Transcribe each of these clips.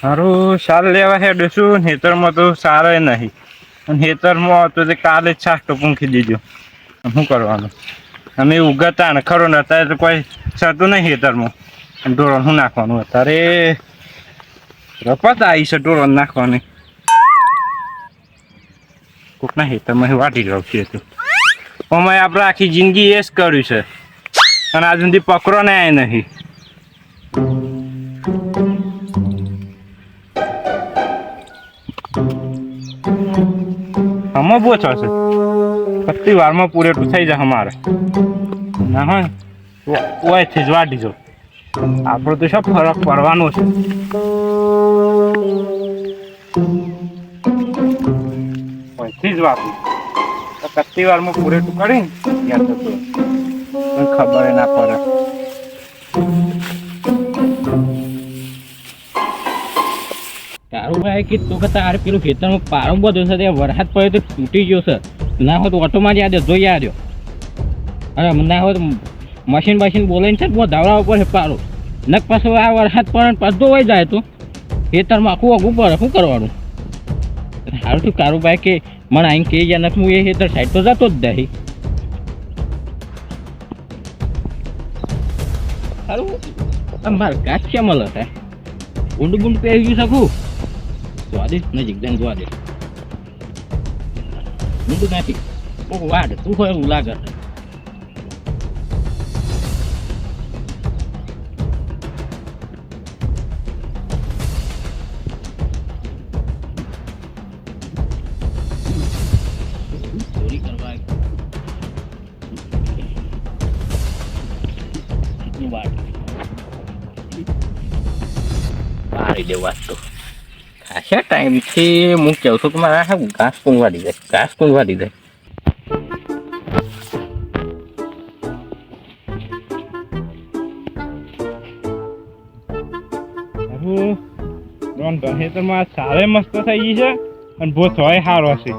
મારું સાર લેવા હેડું છું હેતરમાં તો સારો નહીં અને હેતરમાં તો તે કાલે જ છાંટો પૂંખી દીધો. શું કરવાનું અમે ઉગતા ને ખરો ને અત્યારે તો કોઈ થતું નહીં હેતરમાં. ઢોરણ શું નાખવાનું અત્યારે રપત આવી છે ઢોરણ નાખવાની. કોકના હેતરમાં વાટી રહ્યું છે તો અમે આપણે આખી જિંદગી એ જ કર્યું છે અને આજ સુધી પકડો ને આ નહીં. આમાં બહુ થશે પત્તી વારમાં પૂરેટું થઈ જાય અમારે ના હોય ઓયથી જ વાટી જો આપણો તો શું ફરક પડવાનો છે. ઓયથી જ વાપરું પત્તી વારમાં પૂરેટું કરીને યાદ થતું ખબર ના પડે. તારું ભાઈ કે તું કે તારે પેલું ખેતરમાં પારો બધો છે તે વરસાદ પડ્યો તો તૂટી ગયો છે. ના હોય તો ઓટોમાં જ યાદ જોઈ આવ્યો અરે ના હોય તો મશીન બોલાવીને છે બહુ ધાવડા ઉપર છે પારો નક પાછો આ વરસાદ પડે પાછો ધોવાઈ જાય તો ખેતરમાં આખું આગું પડે શું કરવાનું. સારું થયું કારું ભાઈ કે મને અહીં કહી જાય નક હું એ ખેતર સાઈડ તો જતો જ નહીં. સારું મારે કાચ કેમ મળે છે ઊંડું બૂંડ પહેરી શકું સ્વાદિષ્ટ નજીક જઈને જોવા દે ઊંડું નાખી વાડ તું હોય એવું લાગે છે. ચોરી કરવા વાડ મારી દેવા તો ખાસા ટાઈમથી હું કહું છું કે મારે ઘાસ કોણ વાળી જાય. રોનભાઈ તો સારે મસ્ત થઈ ગઈ છે અને બહુ હોય સારો છે.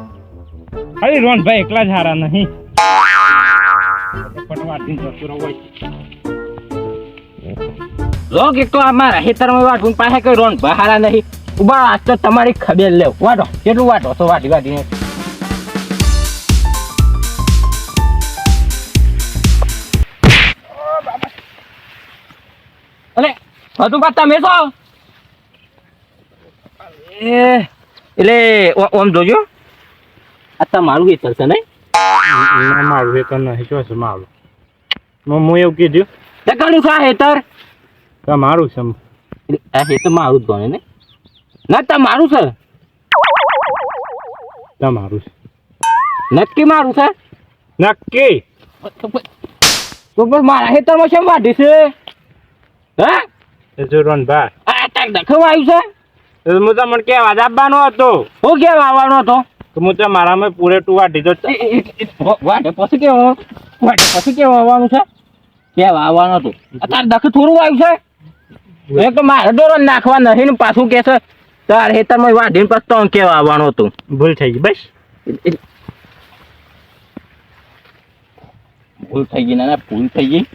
ખાલી રોનભાઈ એકલા જ હારા નહીં લોક એક તો અમારા ખેતરમાં વાટવું પાસે કઈ રોન બહારા નહીં ઉભા આજ તો તમારી ખબર લેવ વાટો કેટલું વાટો તો વાટીને અરે બધું વાત તમે છો એટલે ઓમ જોજો આ તમારું ખેતર છે નહીં મારું ખેતર નહીં શું છે મારું હું એવું કીધું ઘણું ખા ખેતર તમારું છે આ ખેતર મારું જ ગણે ને ના તમારું છે તમારું છે નક્કી મારું છે નક્કી તો પણ મારા ખેતરમાં કેમ વાઢી છે હા જો રોનભાઈ આ તાક દખવા આવ્યું છે હું તમને કેવા જ આપવાનો હતો હું કેમ આવવાનો હતો તો હું તો મારામાં પૂરેટું વાટી દો વાટે પછી કેવું આવવાનું છે કેવા આવવાનું હતું અત્યારે દખ થોડું આવ્યું છે એક તો મારે દોરો નાખવા નથી ને પાછું કે છે તાર ખેતરમાં વાઢીને પછી તો કેવા આવવાનું હતું. ભૂલ થઈ ગઈ બસ ભૂલ થઈ ગઈ ના ભૂલ થઈ ગઈ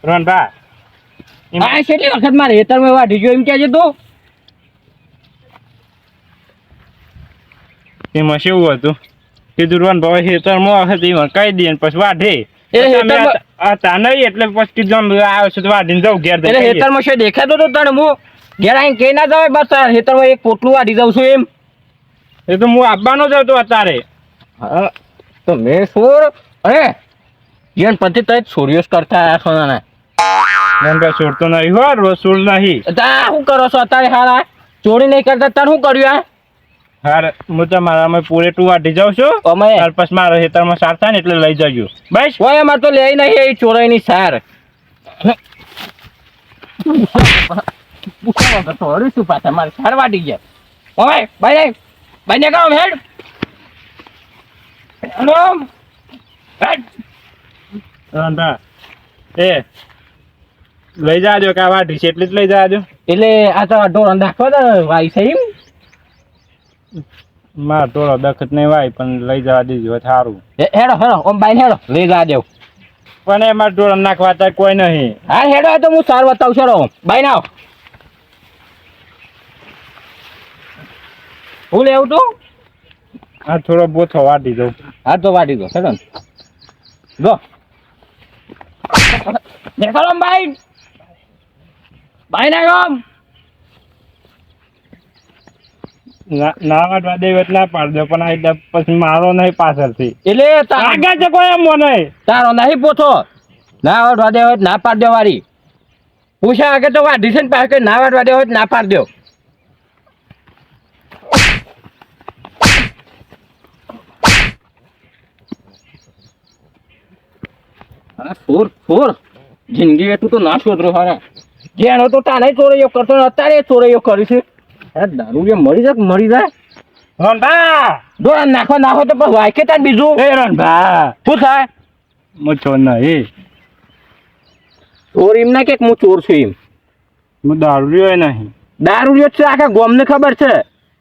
રોનભાઈ હા કેટલી વખત મારે ખેતરમાં વાઢી ગયો એમ કહેજે તું એમાં શું હતું કીધું રોનભાઈ ખેતરમાં વખત એમાં કહી દઈએ પછી વાઢે હતા નહીં એટલે પછી કીધું આવ્યો છે તો વાઢીને જાઉં ઘેર એટલે ખેતરમાં શું દેખાતો તો તને હું ઘેર આવીને કહી ના જવાય બસ ખેતરમાં એક પોટલું વાઢી જાઉં છું એમ એ તો હું આપવાનો જ હતો અત્યારે હા તો મેં છોડ અરે જીવન પછી તો છોડીઓ કરતા આવ્યા છો ને રોનભાઈ છોડતો નહીં હો રોજ છોડ નહીં તા શું કરો છો અત્યારે હારા ચોરી નહીં કરતા તાર શું કર્યું આ હાર હું તો મારામાં પૂરેટું વાઢી જાઉં છું અમે ત્યાર પછી મારા ખેતરમાં સાર થાય ને એટલે લઈ જજો બસ ઓય અમારે તો લે નહીં એ ચોરાઈની સાર ચોરી શું પાછા મારે સાર વાટી ગયા ઓય ભાઈ ભાઈ ને કહો હેડ હેલો હેડ રોનભાઈ એ લઈ જાજો કે આ વાઢી છે એટલે જ લઈ જાજો એટલે આ તો ઢોર નાખવા દે વાઈ છે એમ માર થોડો દખત નહીં વાય પણ લઈ જવા દીધું સારું હેડો ઓમ બાઈ હેડો લઈ જા દેવ પણ એમાં ઢોર નાખવા ત્યાં કોઈ નહીં હા હેડો તો હું સાર બતાવું છું બાઈ ના હું લેવું તું આ થોડો બોથો વાટી દઉં. હા તો વાટી દો સગન ગો દેખાડો ભાઈ ભાઈ ના ગમ ના વાટવા દે એટલે ના પાડ દો પણ આ એટલે પછી મારો નહીં પાછળથી એટલે આગળ છે કોઈ એમ મને તારો નહીં પોથો ના વાટવા દે હોય તો ના પાડ દો વારી પૂછા આગળ તો વાઢી છે ને પાસે ના વાટવા દે હોય તો ના પાડ દો ફોર ફોર જિંદગી તું તો ના શોધરો હારા જેનો તો તાને ચોરૈયો કરતો ને અત્યારે ચોરૈયો કર્યું છે દારૂ જે મરી જાય રણભા દોડા નાખો તો પછી વાયકે તાર બીજું એ રણભા શું થાય હું ચોર નહીં ચોર એમ ના કે હું ચોર છું એમ હું દારૂ નહીં દારૂ છે આખા ગોમને ખબર છે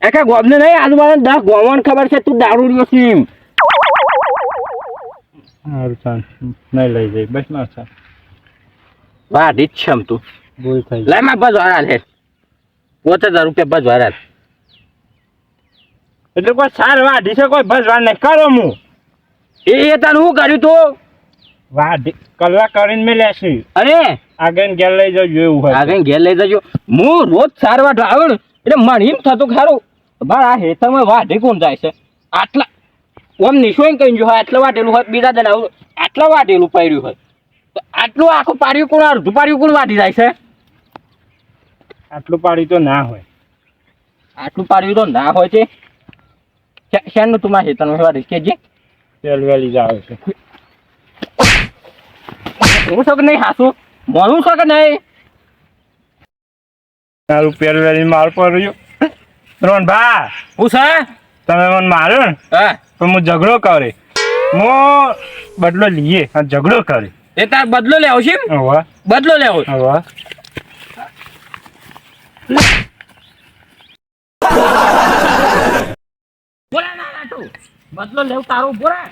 આખા ગોમને નહીં આજુબાજુ 10 ગોમને ખબર છે તું દારૂ છે એમ સારું ચાલ નહીં લઈ જઈ બસ ના ચાલ વાહ રીત છે તું ભૂલ થઈ લાય માં બસ વાળા છે 5000 રૂપિયા બસ વાળા એટલે કોઈ સાર વાઢી છે કોઈ બસ વાર નહીં કરો હું એ તને શું કર્યું તું વાઢી કલાક કરીને મેં લેશી અરે આગળ ઘેર લઈ જજો એવું હોય આગળ ઘેર લઈ જજો હું રોજ સારવાર આવું ને એટલે મને એમ થતું ખારું મારા આ હેતરમાં વાઢી કોણ જાય છે આટલા ઓમ નિશોઈ કહી જો હોય આટલા વાટેલું હોય બીજા દને આવું આટલા વાટેલું પાડ્યું હોય તો આટલું આખું પાડ્યું કોણ અડધું પાડ્યું કોણ વાટી જાય છે આટલું પાડી તો ના હોય આટલું પાડ્યું તો ના હોય છે શેનું તું મારા હેતરમાં વાટી કેજે તેલ વેલી જ આવે છે હું છો કે નહીં હાસું મોનું છો કે નહીં તારું પેલ વેલી માર પડ્યો રણભા હું છે તમે મને માર્યો ને હા તો હું ઝઘડો કરે હું બદલો લઈએ આ ઝઘડો કરે એ તાર બદલો લેવો છે હવે બદલો લેવો હવે બોલા ના તું બદલો લેવ તારો બોરા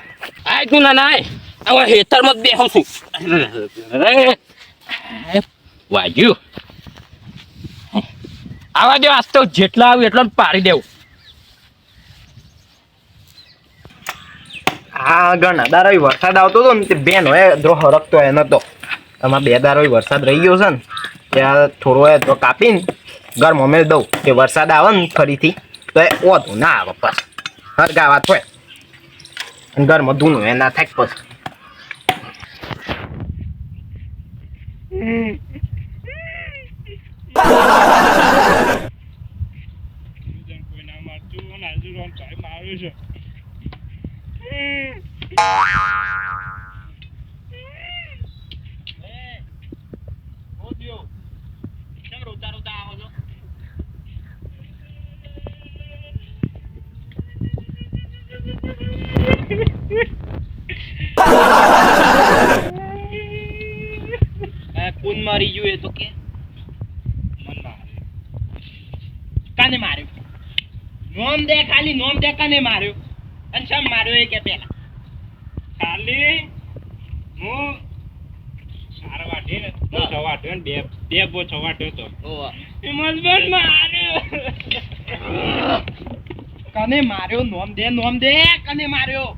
આય તું ના નાય હવે હેતરમાં બેહું છું વાજ્યું આવા દે આજ તો જેટલા આવ્યું એટલો પાડી દેવું હા ઘણા દારો વરસાદ આવતો હતો ને તે બેન હોય ધ્રો હરકતો હોય નતો આમાં 2 દારો વરસાદ રહી ગયો છે ને ત્યાં થોડો હોય તો કાપીને ઘર મમે દઉં કે વરસાદ આવે ને ફરીથી તો એ ઓતું ના આવે બસ હરગાવા થાય અને ઘરમાં ધૂનું એ ના થાય પછી કોણ મારી ગયું એ તો કે કાને માર્યો નોમ દે ખાલી નોમ દે કાને માર્યો અને શમ માર્યો એ કે પેલા ખાલી હું સાર વાટે ને બોછો વાટ્યો ને બે બોછો વાટ્યો તો એ મજબૂત માર્યો કને માર્યો નોમ દે કને માર્યો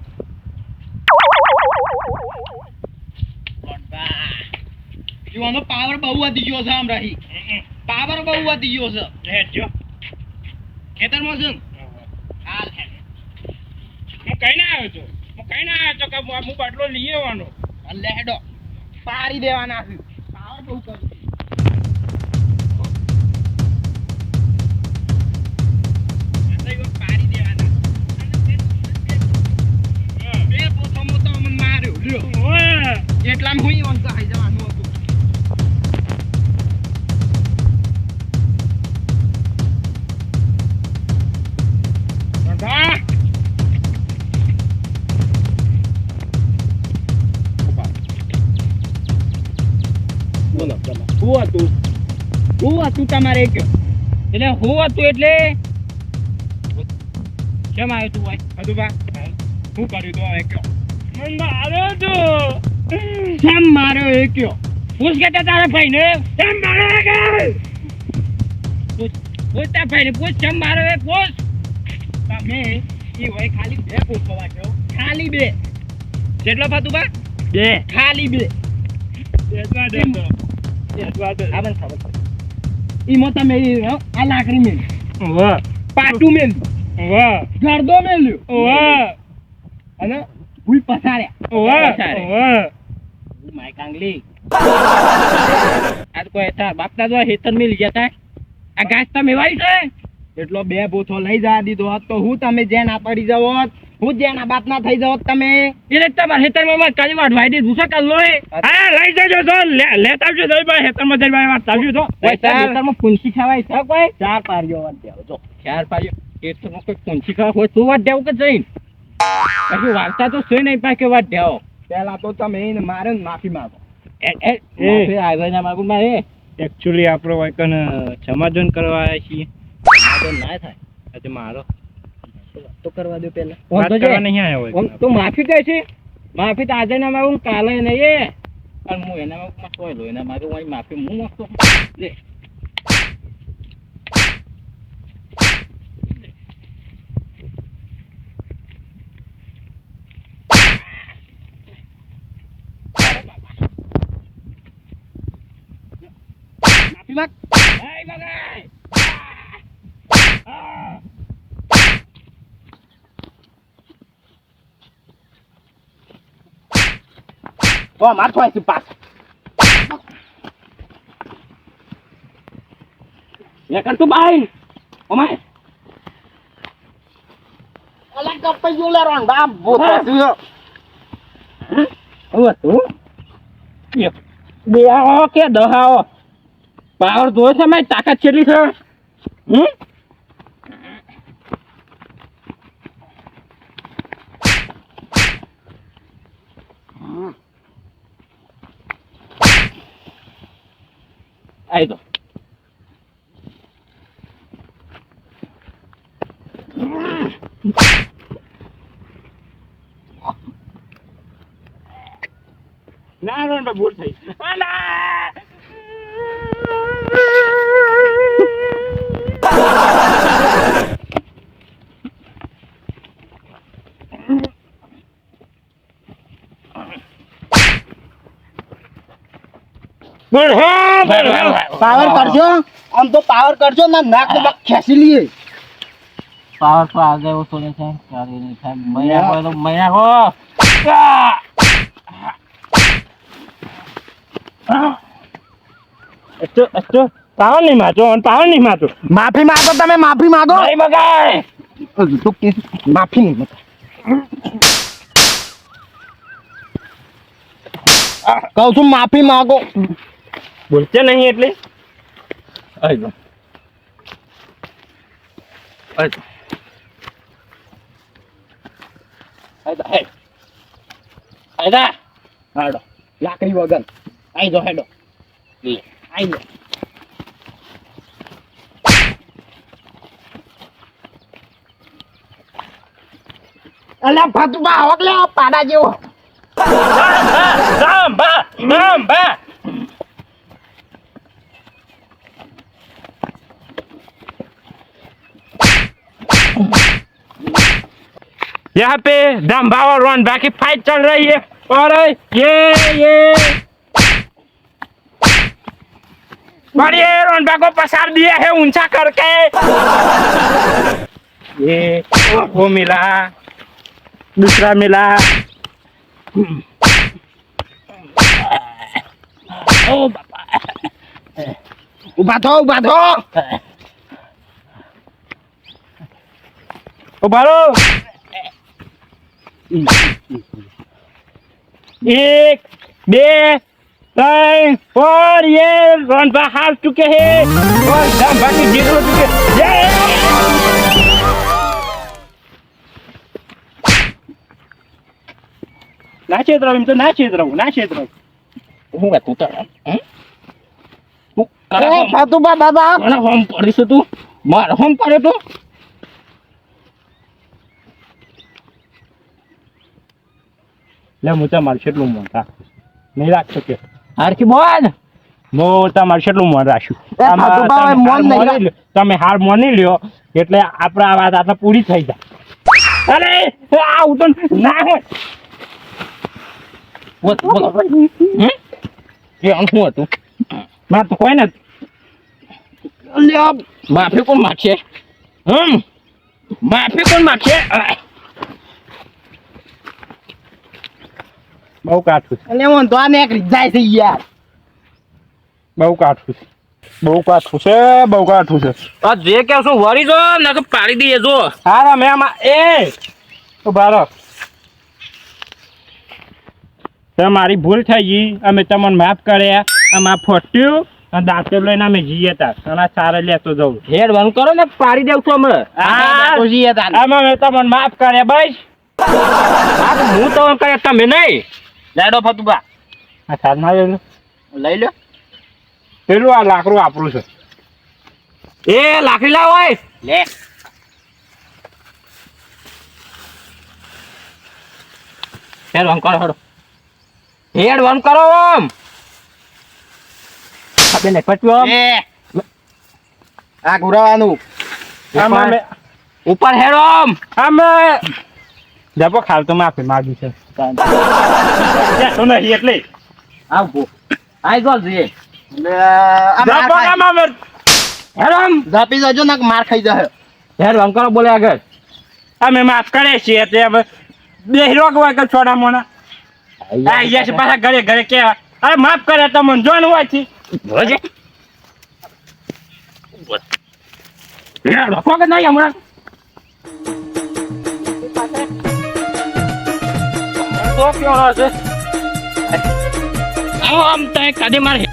જીવાનો પાવર બહુ વધી ગયો છે આમ રહી પાવર બહુ વધી ગયો છે હેડજો ખેતરમાં છે હાલ હેડ હું કઈ ના આવ્યો છું કે હું બદલો લઈ આવવાનો લે હેડો પાડી દેવાના છે પાવર બહુ કરું પાડી દેવાના બે પોથો તો મને માર્યો લ્યો એટલામાં હું ઈવન તો આવી જવાનું હતું બોલો હું હતું તમારે કયો એટલે હું હતું એટલે કેમ આવ્યો તું ભાઈ હતું બા શું કર્યું તું હવે કયો મને માર્યો તો કેમ માર્યો એ કયો પૂછ કે તારા ભાઈ ને કેમ માર્યો કે પૂછ તારા ભાઈ ને પૂછ કેમ માર્યો એ પૂછ તમે ઈ હોય ખાલી 2 પૂછવા છો ખાલી 2 કેટલો ફાતુબા 2 ખાલી 2 આ બન ખબર ઈમાં તમે આ લાકડી મેલ વાહ પાટું મેલ વાહ ગરદો મેલ્યો વાહ અને ભૂલ પસાડ્યા વાહ માય કાંગલી આ કોઈ હતા બાપના જો હેતર મેલ ગયા તા આ ગાસ તમે વાઈ છે એટલો 2 બોથો લઈ જા દીધો હોત તો હું તમે જે ના પડી જાવ હું જે ના બાપ ના થઈ જાવ તમે એટલે તમાર હેતર માં કાલી વાટ વાઈ દી ભૂસા કાલ લોય હા લઈ જજો તો લેતા આવજો દઈ ભાઈ હેતર માં જઈ વાત આવજો તો હેતર માં ફૂંસી ખાવાય છે કોઈ 4 પારિયો વાત દેવો જો 4 પારિયો હેતર માં કોઈ ફૂંસી ખાવા હોય તો વાત દેવું કે જઈને પછી વાર્તા તો છે નહીં પા કે વાત દેવો પહેલા તો તમે એને મારે માફી માંગો માફી આવ્યા ના માંગુ મારે એકચ્યુઅલી આપણો વાયકન સમાધાન કરવા આવ્યા છીએ તો ના થાય આજે મારો તો કરવા દો પહેલા વાત કરવા નહીં આવ્યો હોય તો માફી કહે છે માફી તો આજે ના માંગુ કાલે નહીં પણ હું એના માં સોય લો એના મારું હું માફી હું માંગતો લે માફી માંગ એ મગાઈ ઓ માર તો આઈ પાસ લે કર તું બાઈ ઓ માય અલા કપ જો લે રોન બાપ બોતો તું ઓ તું બે આવો કે દહાઓ પાવર જોઈ છે મારી તાકાત કેટલી છે આઈ દો ના રોન ભૂલ થઈ પાવર કરજો આમ તો પાવર કરજો ના નાક તો ખેંચી લઈએ પાવર તો આ ગયો તો ને છે ક્યારે નહીં થાય મૈયા હોય તો મૈયા હો અચ્છો પાવર નહીં મારજો માફી માંગો તમે માફી માંગો નહીં મગાય તો કે માફી નહીં માંગો કહું છું માફી માંગો બોલશે નહીં એટલે આઈ દો આઈદા હાડો લાકડી વગર આઈ દો હેડો આઈ દો અલા ફાતુબા આવક લે પાડા જેવો રામ यहाँ पे दम्भा और रोनबा की फाइट चल रही है और ये और ये रोनबा को पसार दिया है ऊंचा करके ये वो मिला दूसरा मिला ओ बापा ઉભા થો उभा रो एक दे तीन और ये रोनबा हार चुके हैं और दम्भा की जीत हो चुके ना क्षेत्र तो ना क्षेत्र હું વાત તું તું એ ફાતુબા દાદા કોના હોમ પડીશ તું માર હોમ પડે તો લે મુચા માર કેટલું મોટા નહીં રાખ શકે હારકી બોલ હું તમારે કેટલું મન રાખ્યું એ સાધુ બાવા તમે મોન હાર નહીં માની લ્યો. તમે હાર માની લ્યો એટલે આપણે આ વાત આટલા પૂરી થઈ જાય. અરે આવું તો ના હોય. બોલો એ આમ શું હતું મારે તો કોઈ નથી. લ્યો માફી કોણ માગશે માફી કોણ માગશે બહુ કાઠું છે. એટલે હું તો આ નીકળી જાય છે યાર. બહુ કાઠું છે. બહુ કાઠું છે. બહુ કાઠું છે. આ જે કે શું વરી જો ને તો પાડી દઈએ જો હારા મેં આમાં ઉભા રહો. મારી ભૂલ થઈ ગઈ અમે તમને માફ કર્યા આમાં ફોટ્યું અને દાંતે લઈને અમે જઈએ તાર અને આ સારા લેતો જવું. હેડ બંધ કરો ને પાડી દેવ છું અમે તો જઈએ તાન. આમાં મેં તમને માફ કર્યા બસ. આ તો હું તો કહે તમે નહીં લાડો ફતુબા આ સારના લઈ લો. પેલું આ લાકડું આપણું છે. એ લાકડી લાવ હોય લે હેડ બંધ કરો હેડો હેડ બંધ કરો ઓમ આપણે ને પટ્યો એ આ ઘુરાવાનું. આમાં મેં ઉપર હેડ ઓમ અમે જપો ખાવ તો માફી માગી છે. તો નહીં એટલે આવ આઈ ગોલ છે એટલે આ માર જપો ખાય. આમાં અમે હેડ ઓમ ઝાપી જજો ને માર ખાઈ જાય. હેડ બંધ કરો બોલે આગળ અમે માફ કરીએ છીએ એટલે હવે બે રોકવા કે છોડા મોના આ યશ પાછા ઘરે ઘરે કેવા અરે માફ કરે તો મને જોન હોય છે. જોજે હેડ રખો કે નહીં હમણાં તો કેવો છે આમ તને કાઢી મારે